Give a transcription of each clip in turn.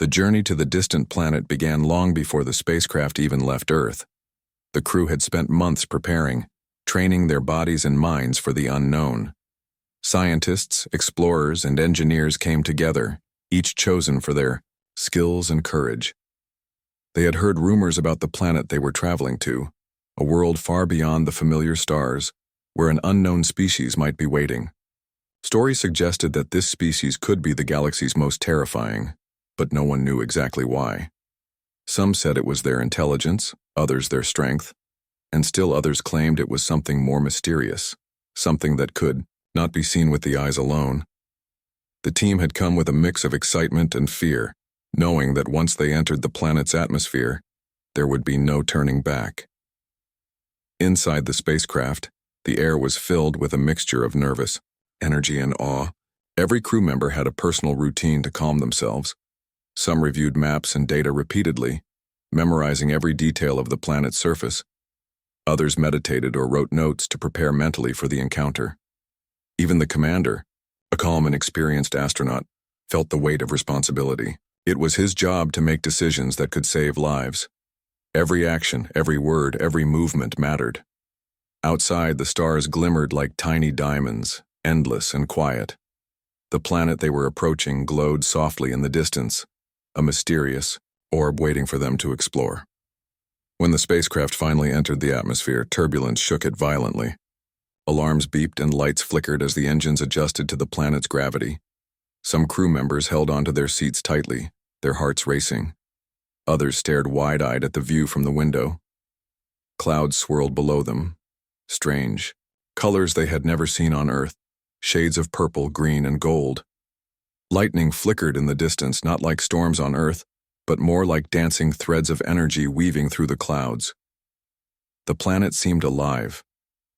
The journey to the distant planet began long before the spacecraft even left Earth. The crew had spent months preparing, training their bodies and minds for the unknown. Scientists, explorers, and engineers came together, each chosen for their skills and courage. They had heard rumors about the planet they were traveling to, a world far beyond the familiar stars, where an unknown species might be waiting. Stories suggested that this species could be the galaxy's most terrifying, but no one knew exactly why. Some said it was their intelligence, others their strength, and still others claimed it was something more mysterious, something that could not be seen with the eyes alone. The team had come with a mix of excitement and fear, knowing that once they entered the planet's atmosphere, there would be no turning back. Inside the spacecraft, the air was filled with a mixture of nervous energy and awe. Every crew member had a personal routine to calm themselves. Some reviewed maps and data repeatedly, memorizing every detail of the planet's surface. Others meditated or wrote notes to prepare mentally for the encounter. Even the commander, a calm and experienced astronaut, felt the weight of responsibility. It was his job to make decisions that could save lives. Every action, every word, every movement mattered. Outside, the stars glimmered like tiny diamonds, endless and quiet. The planet they were approaching glowed softly in the distance, a mysterious orb waiting for them to explore. When the spacecraft finally entered the atmosphere, turbulence shook it violently. Alarms beeped and lights flickered as the engines adjusted to the planet's gravity. Some crew members held onto their seats tightly, their hearts racing. Others stared wide-eyed at the view from the window. Clouds swirled below them, strange, colors they had never seen on Earth, shades of purple, green, and gold. Lightning flickered in the distance, not like storms on Earth, but more like dancing threads of energy weaving through the clouds. The planet seemed alive,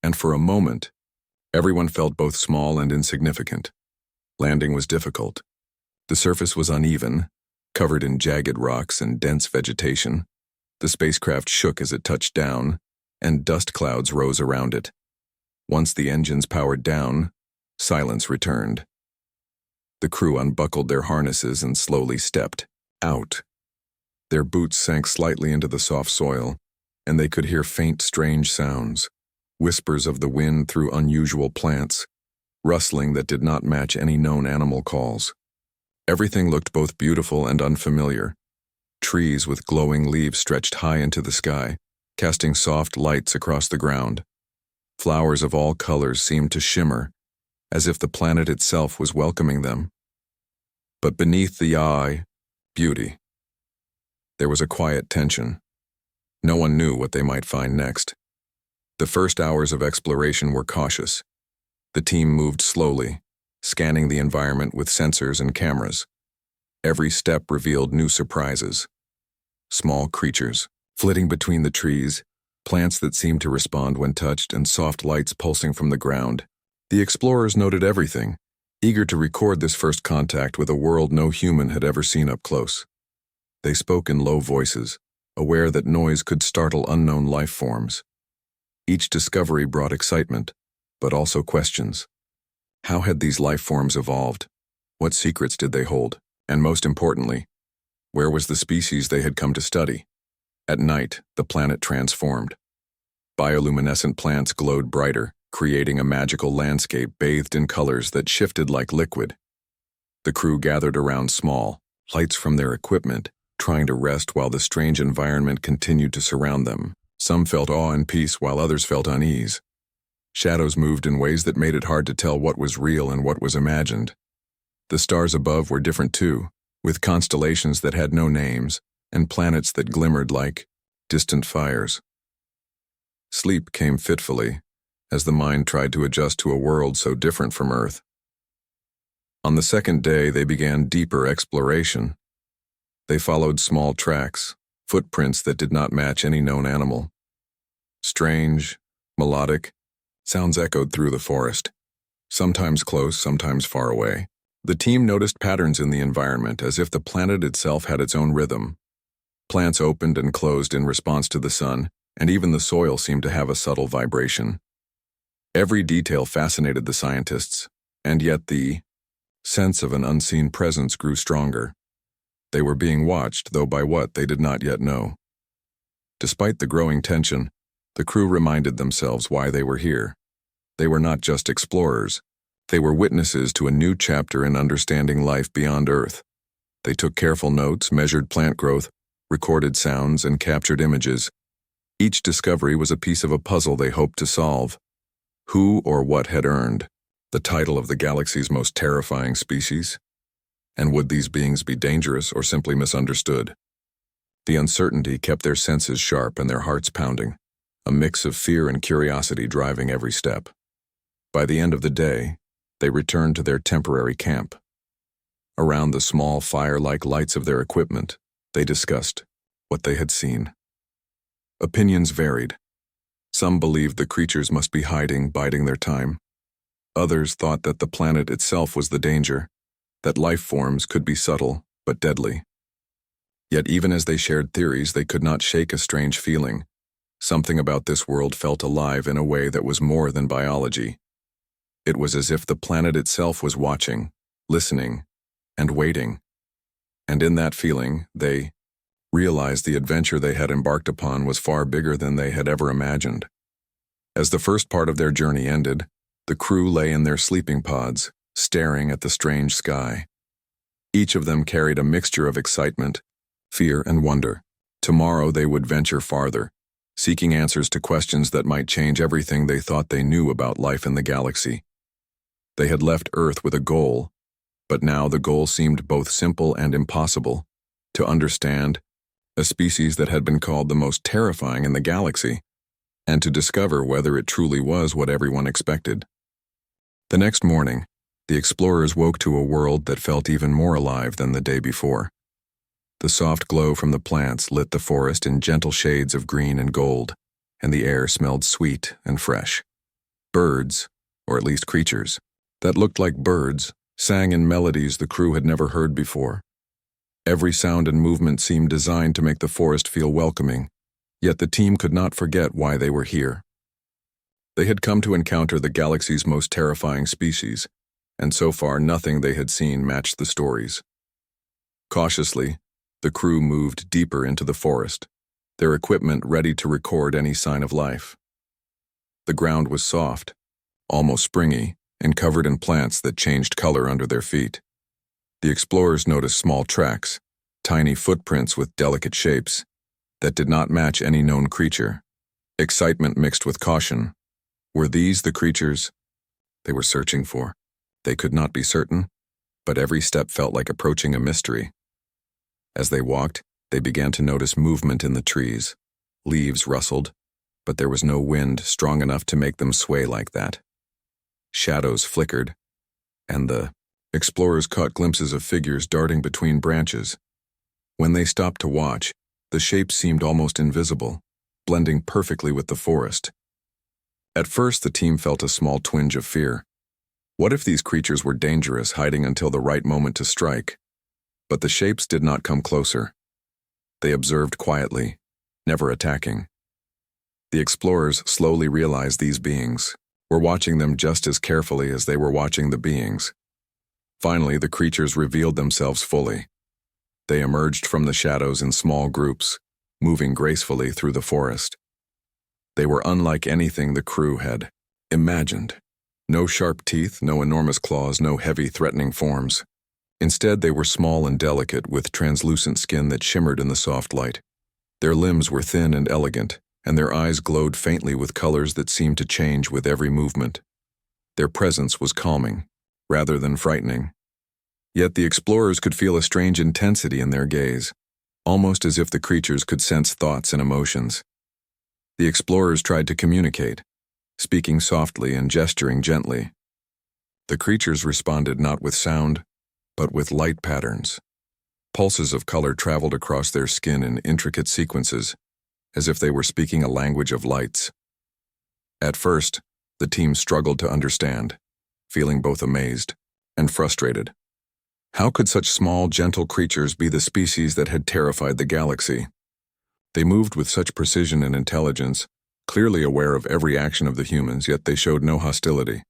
and for a moment, everyone felt both small and insignificant. Landing was difficult. The surface was uneven, covered in jagged rocks and dense vegetation. The spacecraft shook as it touched down, and dust clouds rose around it. Once the engines powered down, silence returned. The crew unbuckled their harnesses and slowly stepped out. Their boots sank slightly into the soft soil, and they could hear faint, strange sounds, whispers of the wind through unusual plants, rustling that did not match any known animal calls. Everything looked both beautiful and unfamiliar. Trees with glowing leaves stretched high into the sky, casting soft lights across the ground. Flowers of all colors seemed to shimmer, as if the planet itself was welcoming them. But beneath the eye, beauty. There was a quiet tension. No one knew what they might find next. The first hours of exploration were cautious. The team moved slowly, scanning the environment with sensors and cameras. Every step revealed new surprises. Small creatures, flitting between the trees, plants that seemed to respond when touched, and soft lights pulsing from the ground. The explorers noted everything, eager to record this first contact with a world no human had ever seen up close. They spoke in low voices, aware that noise could startle unknown life forms. Each discovery brought excitement, but also questions. How had these life forms evolved? What secrets did they hold? And most importantly, where was the species they had come to study? At night, the planet transformed. Bioluminescent plants glowed brighter, creating a magical landscape bathed in colors that shifted like liquid. The crew gathered around small lights from their equipment, trying to rest while the strange environment continued to surround them. Some felt awe and peace while others felt unease. Shadows moved in ways that made it hard to tell what was real and what was imagined. The stars above were different too, with constellations that had no names and planets that glimmered like distant fires. Sleep came fitfully, as the mind tried to adjust to a world so different from Earth. On the second day, they began deeper exploration. They followed small tracks, footprints that did not match any known animal. Strange, melodic, sounds echoed through the forest, sometimes close, sometimes far away. The team noticed patterns in the environment, as if the planet itself had its own rhythm. Plants opened and closed in response to the sun, and even the soil seemed to have a subtle vibration. Every detail fascinated the scientists, and yet the sense of an unseen presence grew stronger. They were being watched, though by what they did not yet know. Despite the growing tension, the crew reminded themselves why they were here. They were not just explorers. They were witnesses to a new chapter in understanding life beyond Earth. They took careful notes, measured plant growth, recorded sounds, and captured images. Each discovery was a piece of a puzzle they hoped to solve. Who or what had earned the title of the galaxy's most terrifying species? And would these beings be dangerous or simply misunderstood? The uncertainty kept their senses sharp and their hearts pounding, a mix of fear and curiosity driving every step. By the end of the day, they returned to their temporary camp. Around the small fire-like lights of their equipment, they discussed what they had seen. Opinions varied. Some believed the creatures must be hiding, biding their time. Others thought that the planet itself was the danger, that life forms could be subtle but deadly. Yet even as they shared theories, they could not shake a strange feeling. Something about this world felt alive in a way that was more than biology. It was as if the planet itself was watching, listening, and waiting. And in that feeling, they realized the adventure they had embarked upon was far bigger than they had ever imagined. As the first part of their journey ended, the crew lay in their sleeping pods, staring at the strange sky. Each of them carried a mixture of excitement, fear, and wonder. Tomorrow they would venture farther, seeking answers to questions that might change everything they thought they knew about life in the galaxy. They had left Earth with a goal, but now the goal seemed both simple and impossible: to understand a species that had been called the most terrifying in the galaxy, and to discover whether it truly was what everyone expected. The next morning, the explorers woke to a world that felt even more alive than the day before. The soft glow from the plants lit the forest in gentle shades of green and gold, and the air smelled sweet and fresh. Birds, or at least creatures, that looked like birds, sang in melodies the crew had never heard before. Every sound and movement seemed designed to make the forest feel welcoming, yet the team could not forget why they were here. They had come to encounter the galaxy's most terrifying species, and so far nothing they had seen matched the stories. Cautiously, the crew moved deeper into the forest, their equipment ready to record any sign of life. The ground was soft, almost springy, and covered in plants that changed color under their feet. The explorers noticed small tracks, tiny footprints with delicate shapes, that did not match any known creature. Excitement mixed with caution. Were these the creatures they were searching for? They could not be certain, but every step felt like approaching a mystery. As they walked, they began to notice movement in the trees. Leaves rustled, but there was no wind strong enough to make them sway like that. Shadows flickered, and the explorers caught glimpses of figures darting between branches. When they stopped to watch, the shapes seemed almost invisible, blending perfectly with the forest. At first, the team felt a small twinge of fear. What if these creatures were dangerous, hiding until the right moment to strike? But the shapes did not come closer. They observed quietly, never attacking. The explorers slowly realized these beings were watching them just as carefully as they were watching the beings. Finally, the creatures revealed themselves fully. They emerged from the shadows in small groups, moving gracefully through the forest. They were unlike anything the crew had imagined. No sharp teeth, no enormous claws, no heavy, threatening forms. Instead, they were small and delicate, with translucent skin that shimmered in the soft light. Their limbs were thin and elegant, and their eyes glowed faintly with colors that seemed to change with every movement. Their presence was calming, rather than frightening. Yet the explorers could feel a strange intensity in their gaze, almost as if the creatures could sense thoughts and emotions. The explorers tried to communicate, speaking softly and gesturing gently. The creatures responded not with sound, but with light patterns. Pulses of color traveled across their skin in intricate sequences, as if they were speaking a language of lights. At first, the team struggled to understand, feeling both amazed and frustrated. How could such small, gentle creatures be the species that had terrified the galaxy? They moved with such precision and intelligence, clearly aware of every action of the humans, yet they showed no hostility.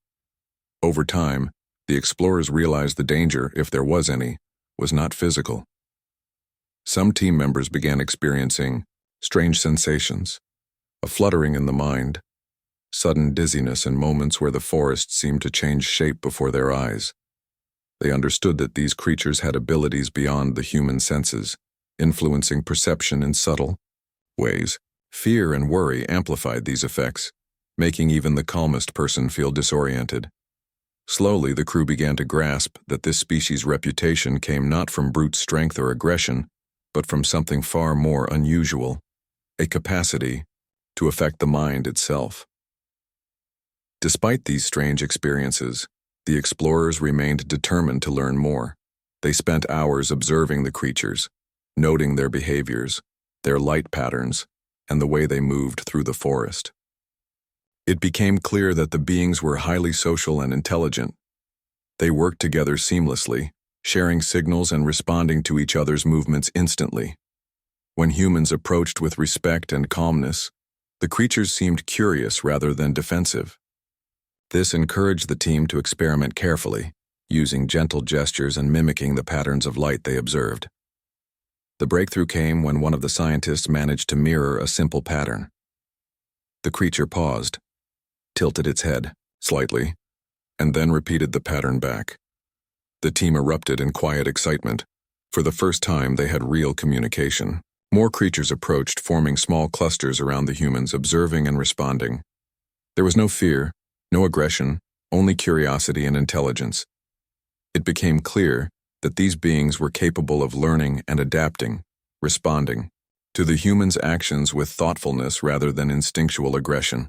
Over time, the explorers realized the danger, if there was any, was not physical. Some team members began experiencing strange sensations, a fluttering in the mind, sudden dizziness, and moments where the forest seemed to change shape before their eyes. They understood that these creatures had abilities beyond the human senses, influencing perception in subtle ways. Fear and worry amplified these effects, making even the calmest person feel disoriented. Slowly, the crew began to grasp that this species' reputation came not from brute strength or aggression, but from something far more unusual, a capacity to affect the mind itself. Despite these strange experiences, the explorers remained determined to learn more. They spent hours observing the creatures, noting their behaviors, their light patterns, and the way they moved through the forest. It became clear that the beings were highly social and intelligent. They worked together seamlessly, sharing signals and responding to each other's movements instantly. When humans approached with respect and calmness, the creatures seemed curious rather than defensive. This encouraged the team to experiment carefully, using gentle gestures and mimicking the patterns of light they observed. The breakthrough came when one of the scientists managed to mirror a simple pattern. The creature paused, tilted its head slightly, and then repeated the pattern back. The team erupted in quiet excitement. For the first time, they had real communication. More creatures approached, forming small clusters around the humans, observing and responding. There was no fear, no aggression, only curiosity and intelligence. It became clear that these beings were capable of learning and adapting, responding to the humans' actions with thoughtfulness rather than instinctual aggression.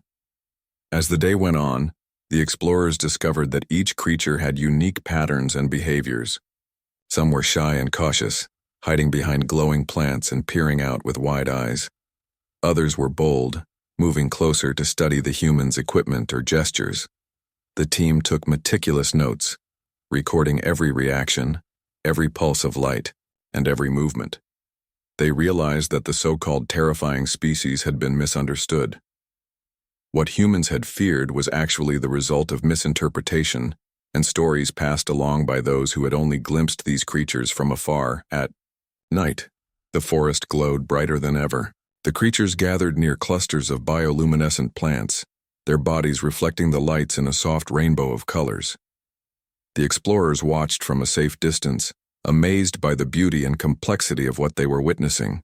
As the day went on, the explorers discovered that each creature had unique patterns and behaviors. Some were shy and cautious, hiding behind glowing plants and peering out with wide eyes. Others were bold, moving closer to study the humans' equipment or gestures. The team took meticulous notes, recording every reaction, every pulse of light, and every movement. They realized that the so-called terrifying species had been misunderstood. What humans had feared was actually the result of misinterpretation and stories passed along by those who had only glimpsed these creatures from afar. At night, the forest glowed brighter than ever. The creatures gathered near clusters of bioluminescent plants, their bodies reflecting the lights in a soft rainbow of colors. The explorers watched from a safe distance, amazed by the beauty and complexity of what they were witnessing.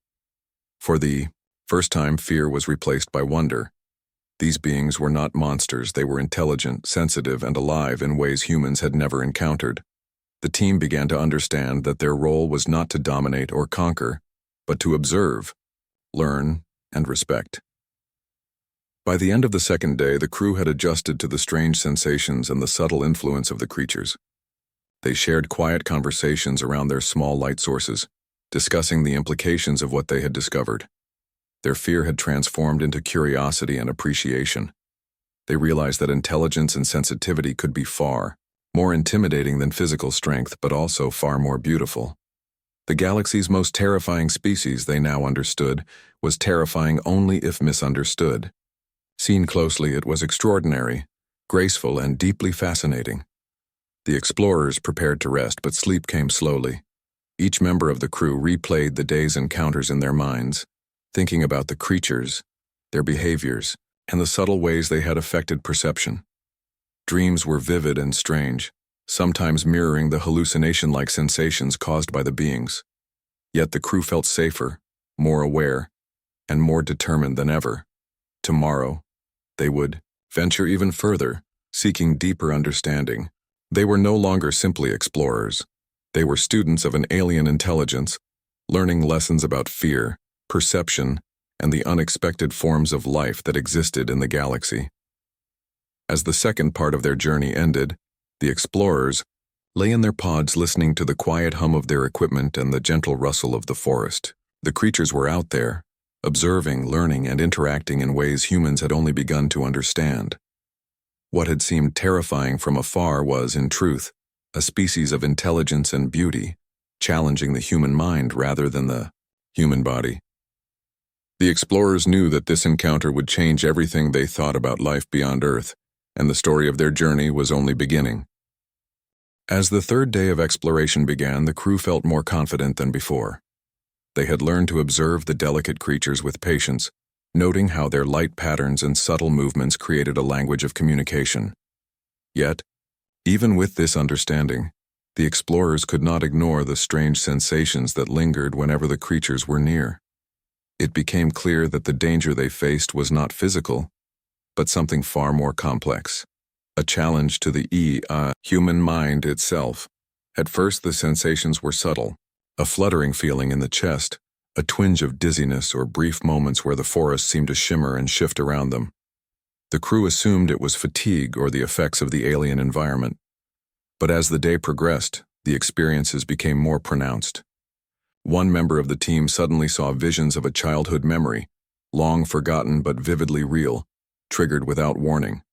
For the first time, fear was replaced by wonder. These beings were not monsters. They were intelligent, sensitive, and alive in ways humans had never encountered. The team began to understand that their role was not to dominate or conquer, but to observe, learn, and respect. By the end of the second day, the crew had adjusted to the strange sensations and the subtle influence of the creatures. They shared quiet conversations around their small light sources, discussing the implications of what they had discovered. Their fear had transformed into curiosity and appreciation. They realized that intelligence and sensitivity could be far more intimidating than physical strength, but also far more beautiful. The galaxy's most terrifying species, they now understood, was terrifying only if misunderstood. Seen closely, it was extraordinary, graceful, and deeply fascinating. The explorers prepared to rest, but sleep came slowly. Each member of the crew replayed the day's encounters in their minds, thinking about the creatures, their behaviors, and the subtle ways they had affected perception. Dreams were vivid and strange, sometimes mirroring the hallucination-like sensations caused by the beings. Yet the crew felt safer, more aware, and more determined than ever. Tomorrow, they would venture even further, seeking deeper understanding. They were no longer simply explorers. They were students of an alien intelligence, learning lessons about fear, perception, and the unexpected forms of life that existed in the galaxy. As the second part of their journey ended, the explorers lay in their pods listening to the quiet hum of their equipment and the gentle rustle of the forest. The creatures were out there, observing, learning, and interacting in ways humans had only begun to understand. What had seemed terrifying from afar was, in truth, a species of intelligence and beauty, challenging the human mind rather than the human body. The explorers knew that this encounter would change everything they thought about life beyond Earth, and the story of their journey was only beginning. As the third day of exploration began, the crew felt more confident than before. They had learned to observe the delicate creatures with patience, noting how their light patterns and subtle movements created a language of communication. Yet, even with this understanding, the explorers could not ignore the strange sensations that lingered whenever the creatures were near. It became clear that the danger they faced was not physical, but something far more complex, a challenge to the human mind itself. At first, the sensations were subtle, a fluttering feeling in the chest, a twinge of dizziness, or brief moments where the forest seemed to shimmer and shift around them. The crew assumed it was fatigue or the effects of the alien environment. But as the day progressed, the experiences became more pronounced. One member of the team suddenly saw visions of a childhood memory, long forgotten but vividly real, triggered without warning.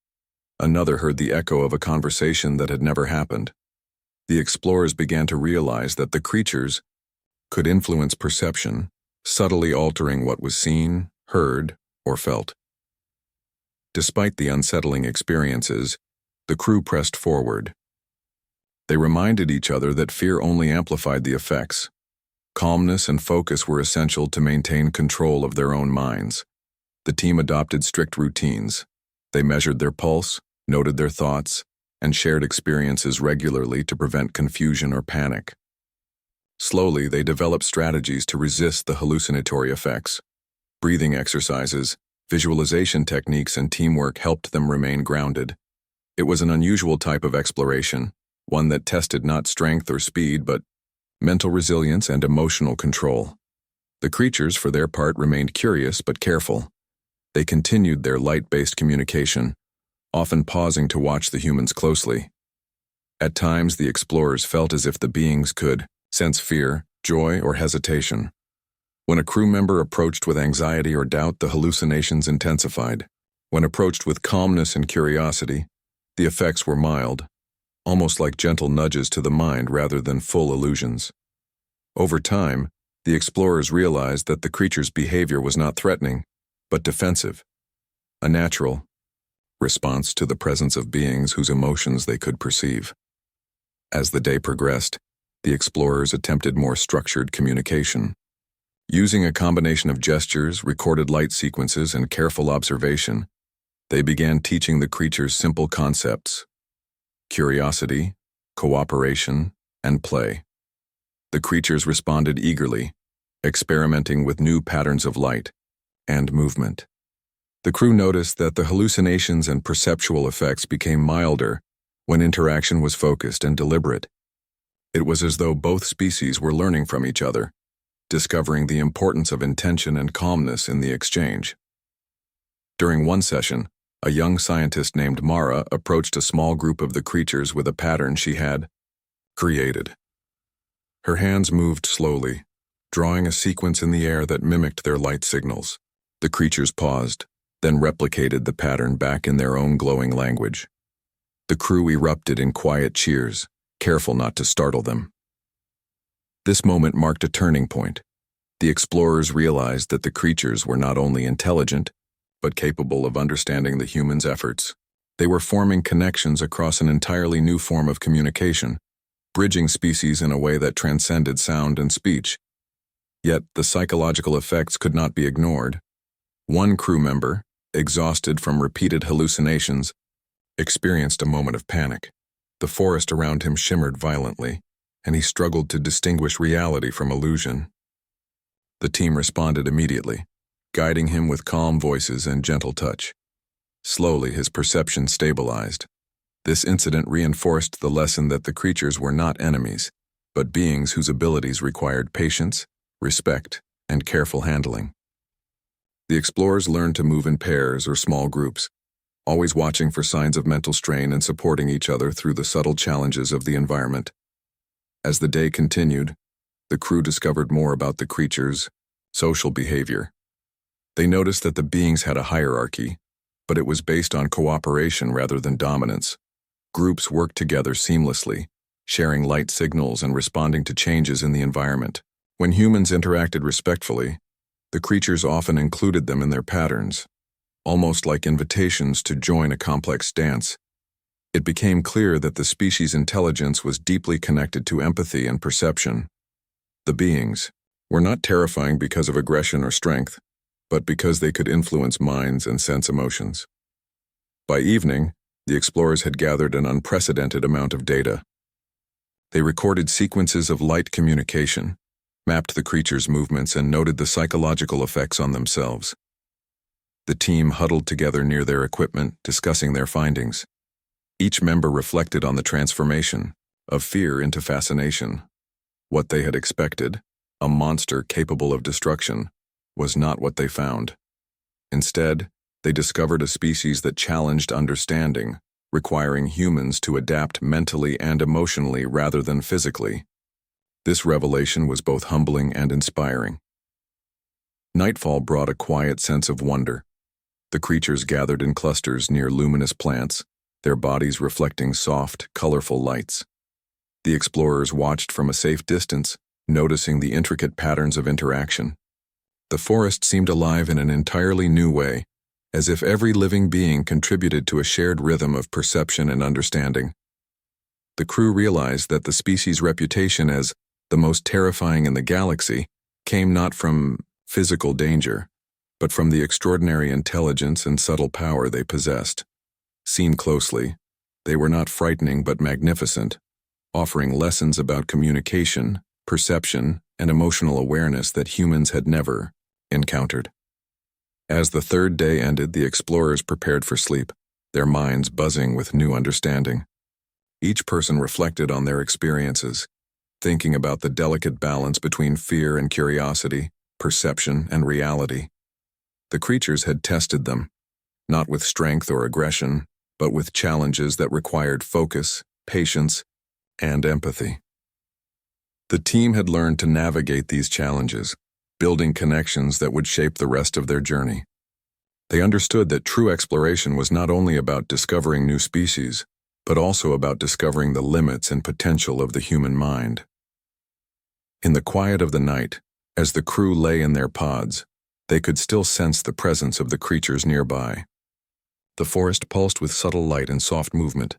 Another heard the echo of a conversation that had never happened. The explorers began to realize that the creatures could influence perception, subtly altering what was seen, heard, or felt. Despite the unsettling experiences, the crew pressed forward. They reminded each other that fear only amplified the effects. Calmness and focus were essential to maintain control of their own minds. The team adopted strict routines. They measured their pulse, noted their thoughts, and shared experiences regularly to prevent confusion or panic. Slowly, they developed strategies to resist the hallucinatory effects. Breathing exercises, visualization techniques, and teamwork helped them remain grounded. It was an unusual type of exploration, one that tested not strength or speed, but mental resilience and emotional control. The creatures, for their part, remained curious but careful. They continued their light-based communication, often pausing to watch the humans closely. At times, the explorers felt as if the beings could sense fear, joy, or hesitation. When a crew member approached with anxiety or doubt, the hallucinations intensified. When approached with calmness and curiosity, the effects were mild, almost like gentle nudges to the mind rather than full illusions. Over time, the explorers realized that the creature's behavior was not threatening, but defensive, a natural response to the presence of beings whose emotions they could perceive. As the day progressed, the explorers attempted more structured communication. Using a combination of gestures, recorded light sequences, and careful observation, they began teaching the creatures simple concepts: curiosity, cooperation, and play. The creatures responded eagerly, experimenting with new patterns of light and movement. The crew noticed that the hallucinations and perceptual effects became milder when interaction was focused and deliberate. It was as though both species were learning from each other, discovering the importance of intention and calmness in the exchange. During one session, a young scientist named Mara approached a small group of the creatures with a pattern she had created. Her hands moved slowly, drawing a sequence in the air that mimicked their light signals. The creatures paused, then replicated the pattern back in their own glowing language. The crew erupted in quiet cheers, careful not to startle them. This moment marked a turning point. The explorers realized that the creatures were not only intelligent, but capable of understanding the humans' efforts. They were forming connections across an entirely new form of communication, bridging species in a way that transcended sound and speech. Yet the psychological effects could not be ignored. One crew member, exhausted from repeated hallucinations, experienced a moment of panic. The forest around him shimmered violently, and he struggled to distinguish reality from illusion. The team responded immediately, guiding him with calm voices and gentle touch. Slowly, his perception stabilized. This incident reinforced the lesson that the creatures were not enemies, but beings whose abilities required patience, respect, and careful handling. The explorers learned to move in pairs or small groups, always watching for signs of mental strain and supporting each other through the subtle challenges of the environment. As the day continued, the crew discovered more about the creatures' social behavior. They noticed that the beings had a hierarchy, but it was based on cooperation rather than dominance. Groups worked together seamlessly, sharing light signals and responding to changes in the environment. When humans interacted respectfully, the creatures often included them in their patterns, almost like invitations to join a complex dance. It became clear that the species' intelligence was deeply connected to empathy and perception. The beings, were not terrifying because of aggression or strength, but because they could influence minds and sense emotions. By evening, the explorers had gathered an unprecedented amount of data. They recorded sequences of light communication, mapped the creatures' movements, and noted the psychological effects on themselves. The team huddled together near their equipment, discussing their findings. Each member reflected on the transformation of fear into fascination. What they had expected, a monster capable of destruction, was not what they found. Instead, they discovered a species that challenged understanding, requiring humans to adapt mentally and emotionally rather than physically. This revelation was both humbling and inspiring. Nightfall brought a quiet sense of wonder. The creatures gathered in clusters near luminous plants, their bodies reflecting soft, colorful lights. The explorers watched from a safe distance, noticing the intricate patterns of interaction. The forest seemed alive in an entirely new way, as if every living being contributed to a shared rhythm of perception and understanding. The crew realized that the species' reputation as the most terrifying in the galaxy came not from physical danger, but from the extraordinary intelligence and subtle power they possessed. Seen closely, they were not frightening but magnificent, offering lessons about communication, perception, and emotional awareness that humans had never encountered. As the third day ended, the explorers prepared for sleep, their minds buzzing with new understanding. Each person reflected on their experiences, thinking about the delicate balance between fear and curiosity, perception and reality. The creatures had tested them, not with strength or aggression, but with challenges that required focus, patience, and empathy. The team had learned to navigate these challenges, building connections that would shape the rest of their journey. They understood that true exploration was not only about discovering new species, but also about discovering the limits and potential of the human mind. In the quiet of the night, as the crew lay in their pods, they could still sense the presence of the creatures nearby. The forest pulsed with subtle light and soft movement,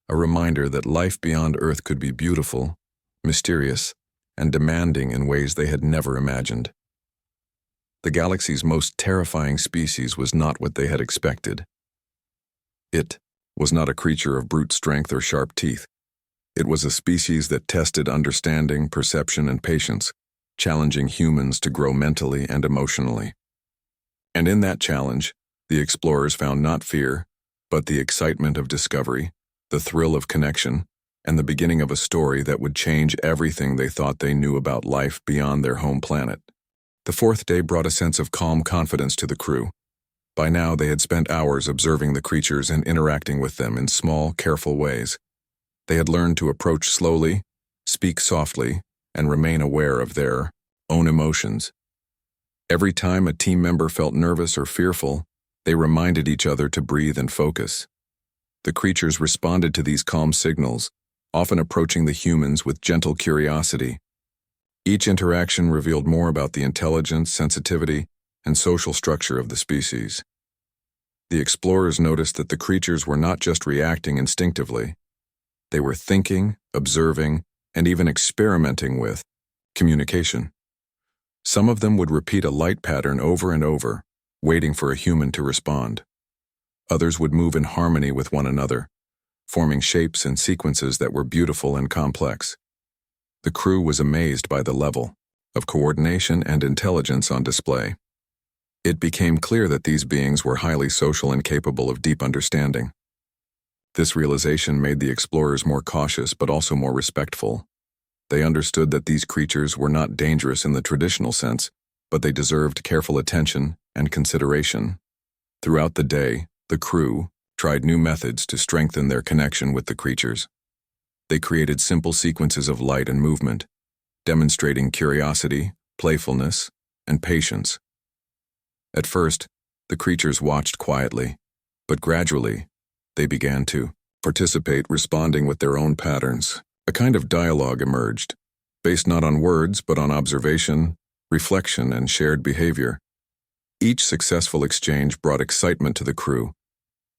a reminder that life beyond Earth could be beautiful, mysterious, and demanding in ways they had never imagined. The galaxy's most terrifying species was not what they had expected. It was not a creature of brute strength or sharp teeth. It was a species that tested understanding, perception, and patience, challenging humans to grow mentally and emotionally. And in that challenge, the explorers found not fear, but the excitement of discovery, the thrill of connection, and the beginning of a story that would change everything they thought they knew about life beyond their home planet. The fourth day brought a sense of calm confidence to the crew. By now, they had spent hours observing the creatures and interacting with them in small, careful ways. They had learned to approach slowly, speak softly, and remain aware of their own emotions. Every time a team member felt nervous or fearful, they reminded each other to breathe and focus. The creatures responded to these calm signals, often approaching the humans with gentle curiosity. Each interaction revealed more about the intelligence, sensitivity, and social structure of the species. The explorers noticed that the creatures were not just reacting instinctively. They were thinking, observing, and even experimenting with communication. Some of them would repeat a light pattern over and over, waiting for a human to respond. Others would move in harmony with one another, forming shapes and sequences that were beautiful and complex. The crew was amazed by the level of coordination and intelligence on display. It became clear that these beings were highly social and capable of deep understanding. This realization made the explorers more cautious but also more respectful. They understood that these creatures were not dangerous in the traditional sense, but they deserved careful attention and consideration. Throughout the day, the crew tried new methods to strengthen their connection with the creatures. They created simple sequences of light and movement, demonstrating curiosity, playfulness, and patience. At first, the creatures watched quietly, but gradually, they began to participate, responding with their own patterns. A kind of dialogue emerged, based not on words but on observation, reflection, and shared behavior. Each successful exchange brought excitement to the crew.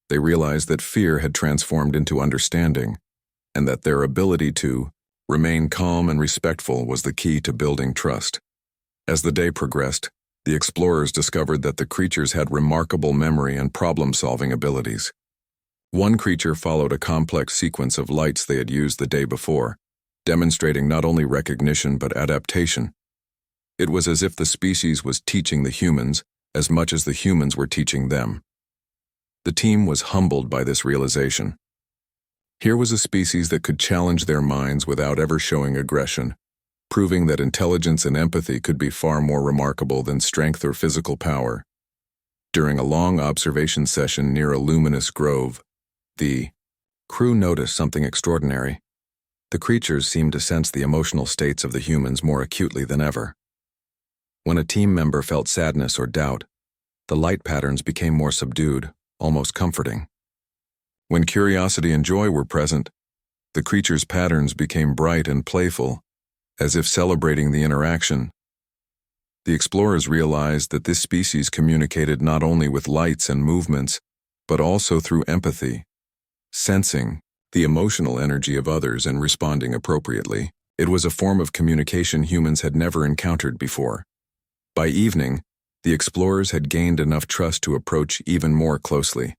They realized that fear had transformed into understanding, and that their ability to remain calm and respectful was the key to building trust. As the day progressed, the explorers discovered that the creatures had remarkable memory and problem-solving abilities. One creature followed a complex sequence of lights they had used the day before, demonstrating not only recognition but adaptation. It was as if the species was teaching the humans as much as the humans were teaching them. The team was humbled by this realization. Here was a species that could challenge their minds without ever showing aggression, proving that intelligence and empathy could be far more remarkable than strength or physical power. During a long observation session near a luminous grove, the crew noticed something extraordinary. The creatures seemed to sense the emotional states of the humans more acutely than ever. When a team member felt sadness or doubt, the light patterns became more subdued, almost comforting. When curiosity and joy were present, the creatures' patterns became bright and playful, as if celebrating the interaction. The explorers realized that this species communicated not only with lights and movements, but also through empathy, sensing the emotional energy of others and responding appropriately. It was a form of communication humans had never encountered before. By evening, the explorers had gained enough trust to approach even more closely.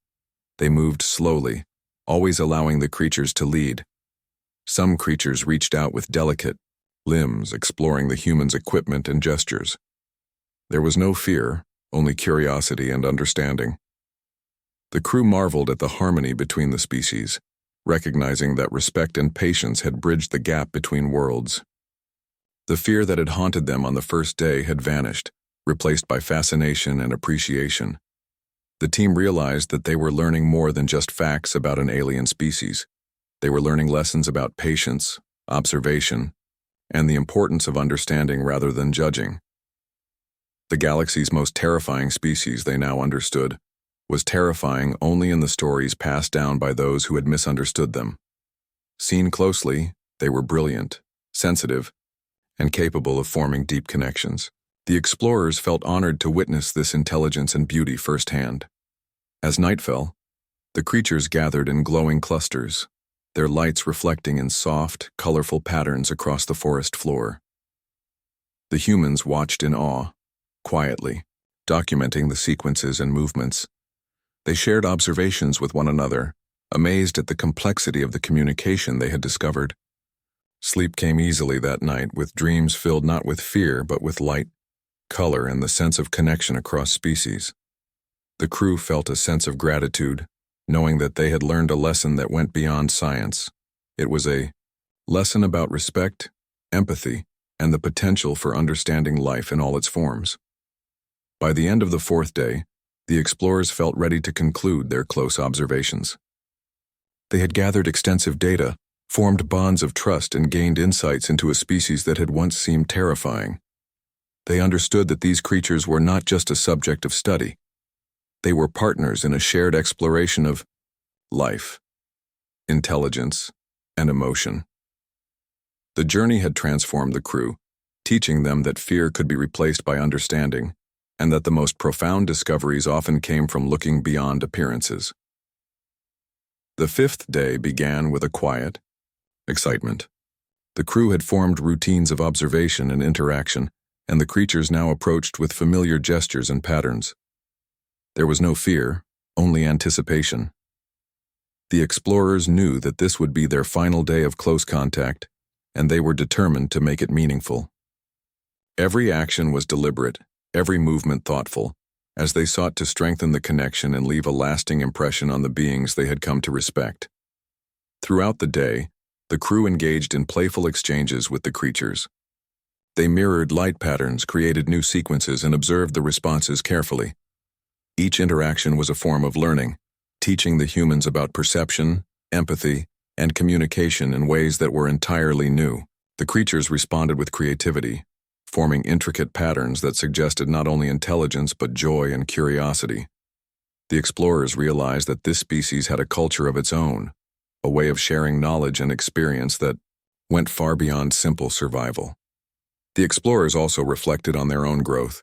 They moved slowly, always allowing the creatures to lead. Some creatures reached out with delicate limbs, exploring the humans' equipment and gestures. There was no fear, only curiosity and understanding. The crew marveled at the harmony between the species, recognizing that respect and patience had bridged the gap between worlds. The fear that had haunted them on the first day had vanished, replaced by fascination and appreciation. The team realized that they were learning more than just facts about an alien species. They were learning lessons about patience, observation, and the importance of understanding rather than judging. The galaxy's most terrifying species, they now understood, was terrifying only in the stories passed down by those who had misunderstood them. Seen closely, they were brilliant, sensitive, and capable of forming deep connections. The explorers felt honored to witness this intelligence and beauty firsthand. As night fell, the creatures gathered in glowing clusters, their lights reflecting in soft, colorful patterns across the forest floor. The humans watched in awe, quietly, documenting the sequences and movements. They shared observations with one another, amazed at the complexity of the communication they had discovered. Sleep came easily that night, with dreams filled not with fear but with light, color, and the sense of connection across species. The crew felt a sense of gratitude, knowing that they had learned a lesson that went beyond science. It was a lesson about respect, empathy, and the potential for understanding life in all its forms. By the end of the fourth day, the explorers felt ready to conclude their close observations. They had gathered extensive data, formed bonds of trust, and gained insights into a species that had once seemed terrifying. They understood that these creatures were not just a subject of study. They were partners in a shared exploration of life, intelligence, and emotion. The journey had transformed the crew, teaching them that fear could be replaced by understanding, and that the most profound discoveries often came from looking beyond appearances. The fifth day began with a quiet excitement. The crew had formed routines of observation and interaction, and the creatures now approached with familiar gestures and patterns. There was no fear, only anticipation. The explorers knew that this would be their final day of close contact, and they were determined to make it meaningful. Every action was deliberate, every movement thoughtful, as they sought to strengthen the connection and leave a lasting impression on the beings they had come to respect. Throughout the day, the crew engaged in playful exchanges with the creatures. They mirrored light patterns, created new sequences, and observed the responses carefully. Each interaction was a form of learning, teaching the humans about perception, empathy, and communication in ways that were entirely new. The creatures responded with creativity, forming intricate patterns that suggested not only intelligence but joy and curiosity. The explorers realized that this species had a culture of its own, a way of sharing knowledge and experience that went far beyond simple survival. The explorers also reflected on their own growth.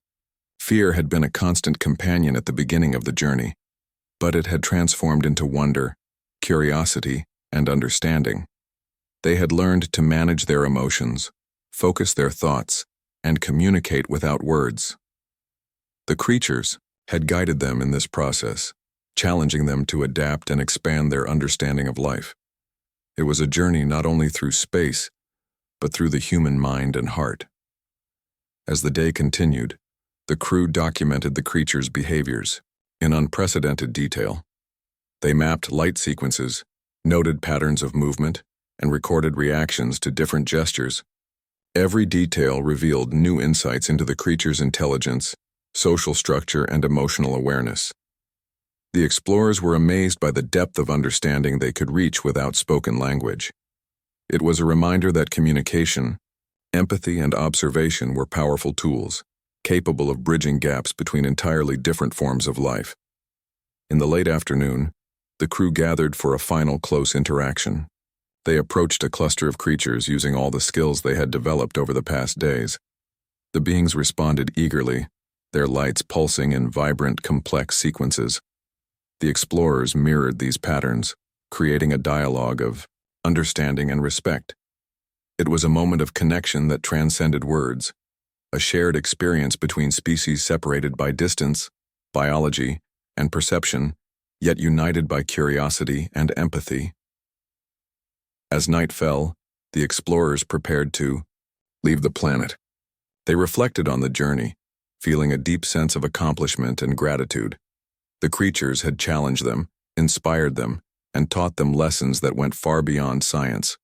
Fear had been a constant companion at the beginning of the journey, but it had transformed into wonder, curiosity, and understanding. They had learned to manage their emotions, focus their thoughts, and communicate without words. The creatures had guided them in this process, challenging them to adapt and expand their understanding of life. It was a journey not only through space, but through the human mind and heart. As the day continued, the crew documented the creatures' behaviors in unprecedented detail. They mapped light sequences, noted patterns of movement, and recorded reactions to different gestures. Every detail revealed new insights into the creature's intelligence, social structure, and emotional awareness. The explorers were amazed by the depth of understanding they could reach without spoken language. It was a reminder that communication, empathy, and observation were powerful tools, capable of bridging gaps between entirely different forms of life. In the late afternoon, the crew gathered for a final close interaction. They approached a cluster of creatures using all the skills they had developed over the past days. The beings responded eagerly, their lights pulsing in vibrant, complex sequences. The explorers mirrored these patterns, creating a dialogue of understanding and respect. It was a moment of connection that transcended words, a shared experience between species separated by distance, biology, and perception, yet united by curiosity and empathy. As night fell, the explorers prepared to leave the planet. They reflected on the journey, feeling a deep sense of accomplishment and gratitude. The creatures had challenged them, inspired them, and taught them lessons that went far beyond science.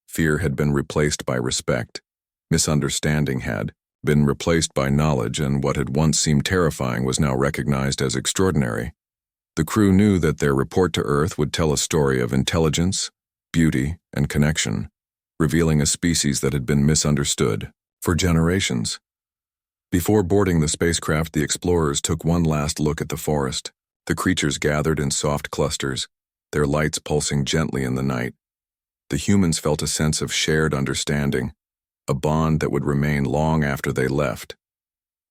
Fear had been replaced by respect. Misunderstanding had been replaced by knowledge, and what had once seemed terrifying was now recognized as extraordinary. The crew knew that their report to Earth would tell a story of intelligence, beauty, and connection, revealing a species that had been misunderstood for generations. Before boarding the spacecraft, the explorers took one last look at the forest. The creatures gathered in soft clusters, their lights pulsing gently in the night. The humans felt a sense of shared understanding, a bond that would remain long after they left.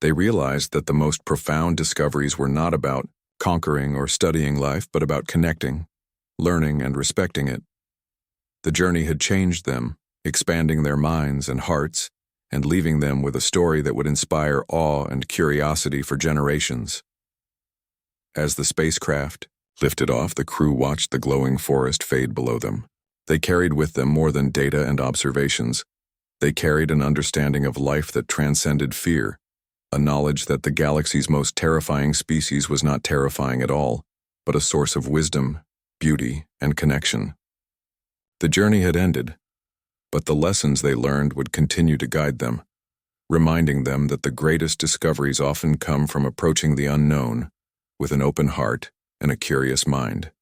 They realized that the most profound discoveries were not about conquering or studying life, but about connecting, learning, and respecting it. The journey had changed them, expanding their minds and hearts, and leaving them with a story that would inspire awe and curiosity for generations. As the spacecraft lifted off, the crew watched the glowing forest fade below them. They carried with them more than data and observations. They carried an understanding of life that transcended fear, a knowledge that the galaxy's most terrifying species was not terrifying at all, but a source of wisdom, beauty, and connection. The journey had ended, but the lessons they learned would continue to guide them, reminding them that the greatest discoveries often come from approaching the unknown with an open heart and a curious mind.